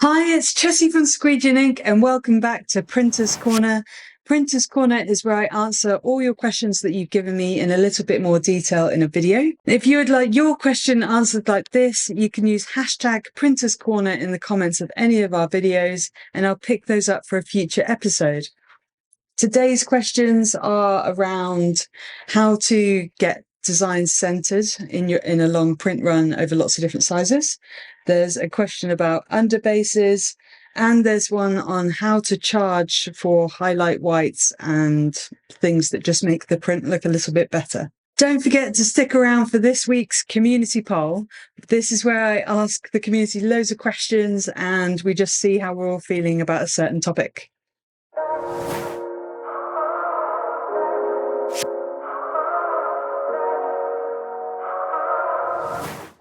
Hi, it's Chessie from Squeegee Ink and welcome back to Printer's Corner. Printer's Corner is where I answer all your questions that you've given me in a little bit more detail in a video. If you would like your question answered like this, you can use hashtag Printer's Corner in the comments of any of our videos and I'll pick those up for a future episode. Today's questions are around how to get designs centered in a long print run over lots of different sizes. There's a question about underbases, and there's one on how to charge for highlight whites and things that just make the print look a little bit better. Don't forget to stick around for this week's community poll. This is where I ask the community loads of questions and we just see how we're all feeling about a certain topic.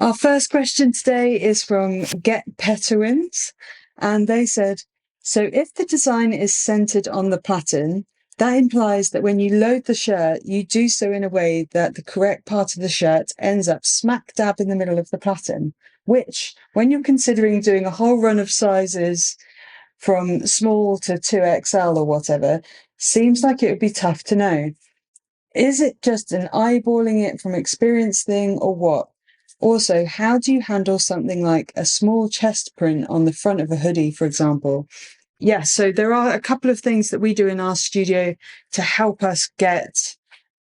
Our first question today is from Get Petowins, and they said, so if the design is centered on the platen, that implies that when you load the shirt, you do so in a way that the correct part of the shirt ends up smack dab in the middle of the platen, which, when you're considering doing a whole run of sizes from small to 2XL or whatever, seems like it would be tough to know. Is it just an eyeballing it from experience thing or what? Also, how do you handle something like a small chest print on the front of a hoodie, for example? Yeah, so there are a couple of things that we do in our studio to help us get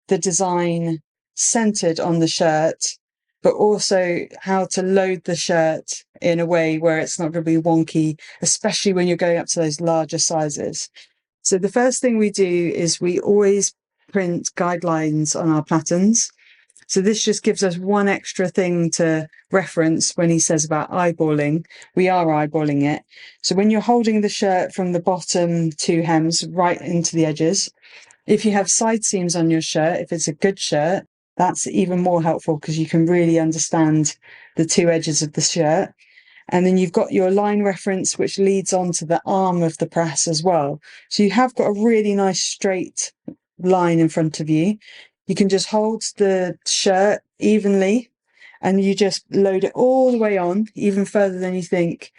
the design centered on the shirt, but also how to load the shirt in a way where it's not going to be wonky, especially when you're going up to those larger sizes. So the first thing we do is we always print guidelines on our platens. So this just gives us one extra thing to reference when he says about eyeballing. We are eyeballing it. So when you're holding the shirt from the bottom two hems right into the edges, if you have side seams on your shirt, if it's a good shirt, that's even more helpful because you can really understand the two edges of the shirt. And then you've got your line reference, which leads on to the arm of the press as well. So you have got a really nice straight line in front of you. You can just hold the shirt evenly and you just load it all the way on, even further than you think.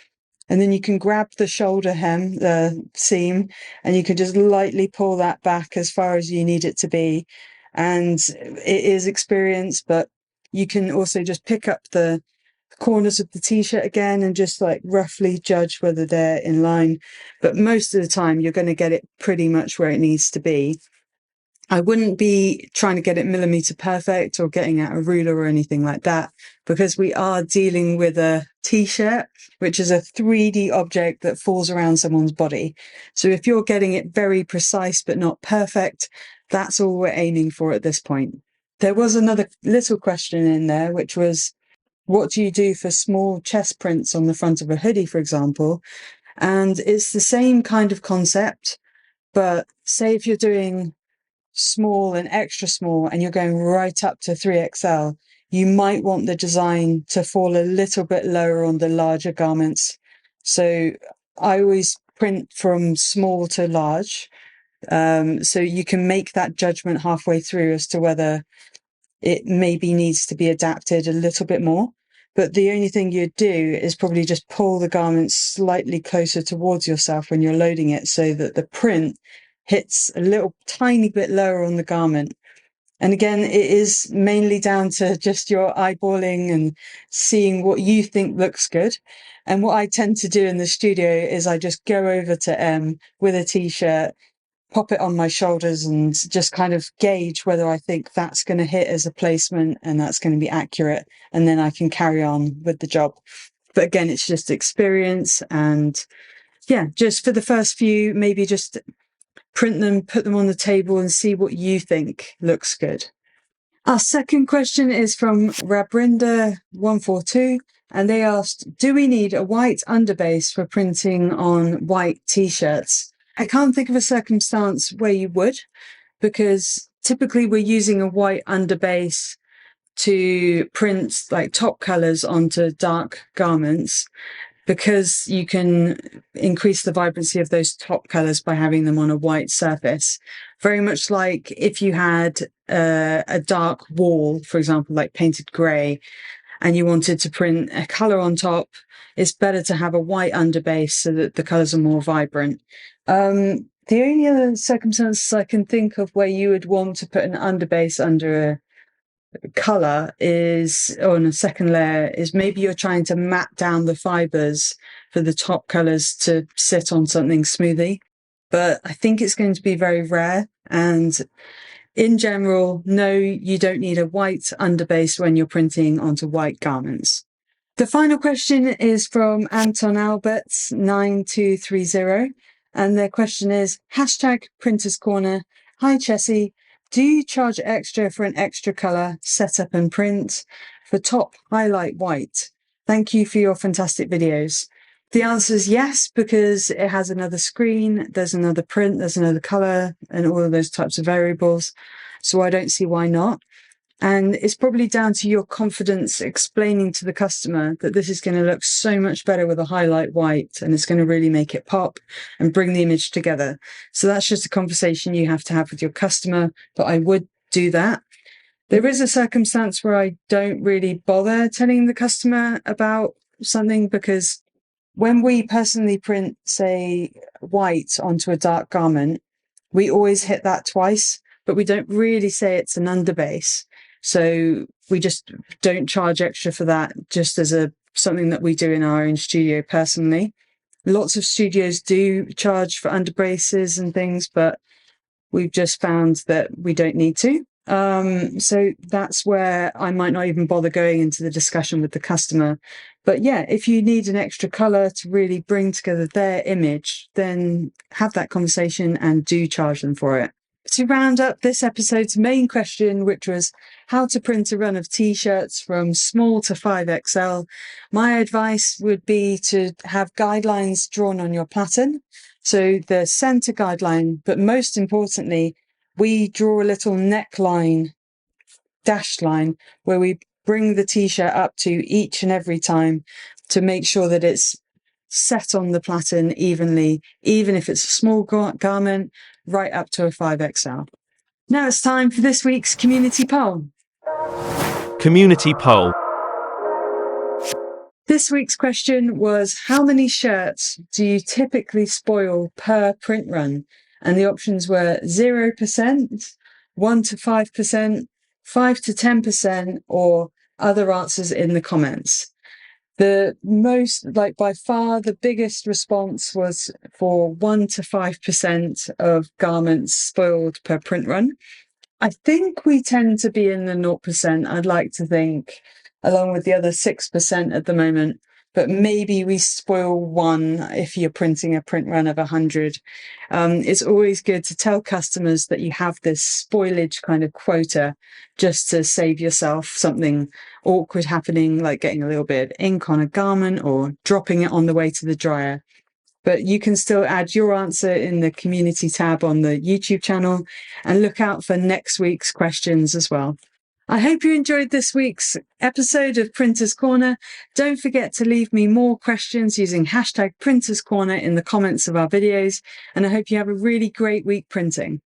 And then you can grab the shoulder hem, the seam, and you can just lightly pull that back as far as you need it to be. And it is experience, but you can also just pick up the corners of the t-shirt again and just like roughly judge whether they're in line. But most of the time, you're going to get it pretty much where it needs to be. I wouldn't be trying to get it millimeter perfect or getting out a ruler or anything like that, because we are dealing with a t-shirt, which is a 3D object that falls around someone's body. So if you're getting it very precise but not perfect, that's all we're aiming for at this point. There was another little question in there, which was, what do you do for small chest prints on the front of a hoodie, for example? And it's the same kind of concept, but say if you're doing small and extra small and you're going right up to 3XL, you might want the design to fall a little bit lower on the larger garments. So I always print from small to large. So you can make that judgment halfway through as to whether it maybe needs to be adapted a little bit more. But the only thing you'd do is probably just pull the garment slightly closer towards yourself when you're loading it so that the print hits a little tiny bit lower on the garment. And again, it is mainly down to just your eyeballing and seeing what you think looks good. And what I tend to do in the studio is I just go over to M with a t-shirt, pop it on my shoulders and just kind of gauge whether I think that's going to hit as a placement and that's going to be accurate. And then I can carry on with the job. But again, it's just experience. And yeah, just for the first few, maybe just print them, put them on the table and see what you think looks good. Our second question is from Rabrinda142, and they asked, do we need a white underbase for printing on white t-shirts? I can't think of a circumstance where you would, because typically we're using a white underbase to print like top colors onto dark garments, because you can increase the vibrancy of those top colors by having them on a white surface. Very much like if you had a dark wall, for example, like painted gray, and you wanted to print a colour on top, it's better to have a white underbase so that the colours are more vibrant. The only other circumstances I can think of where you would want to put an underbase under a colour is on a second layer is maybe you're trying to mat down the fibres for the top colours to sit on something smoothly. But I think it's going to be very rare. And in general, no, you don't need a white underbase when you're printing onto white garments. The final question is from Anton Alberts 9230. And their question is, #Printers Corner. Hi, Chessie. Do you charge extra for an extra colour, setup and print? For top, highlight white. Thank you for your fantastic videos. The answer is yes, because it has another screen, there's another print, there's another colour, and all of those types of variables. So I don't see why not. And it's probably down to your confidence explaining to the customer that this is going to look so much better with a highlight white, and it's going to really make it pop and bring the image together. So that's just a conversation you have to have with your customer, but I would do that. There is a circumstance where I don't really bother telling the customer about something, because when we personally print, say, white onto a dark garment, we always hit that twice, but we don't really say it's an underbase. So we just don't charge extra for that, just as something that we do in our own studio personally. Lots of studios do charge for underbases and things, but we've just found that we don't need to. So that's where I might not even bother going into the discussion with the customer. But yeah, if you need an extra colour to really bring together their image, then have that conversation and do charge them for it. To round up this episode's main question, which was how to print a run of t-shirts from small to 5XL, my advice would be to have guidelines drawn on your platen. So the centre guideline, but most importantly, we draw a little neckline, dashed line, where we bring the t-shirt up to each and every time to make sure that it's set on the platen evenly, even if it's a small garment, right up to a 5XL. Now it's time for this week's community poll. Community poll. This week's question was, how many shirts do you typically spoil per print run? And the options were 0%, 1 to 5%, 5 to 10%, or other answers in the comments. The most, by far, the biggest response was for 1 to 5% of garments spoiled per print run. I think we tend to be in the 0%, I'd like to think, along with the other 6% at the moment. But maybe we spoil one if you're printing a print run of 100. It's always good to tell customers that you have this spoilage kind of quota, just to save yourself something awkward happening, like getting a little bit of ink on a garment or dropping it on the way to the dryer. But you can still add your answer in the community tab on the YouTube channel, and look out for next week's questions as well. I hope you enjoyed this week's episode of Printers Corner. Don't forget to leave me more questions using #Printers Corner in the comments of our videos, and I hope you have a really great week printing.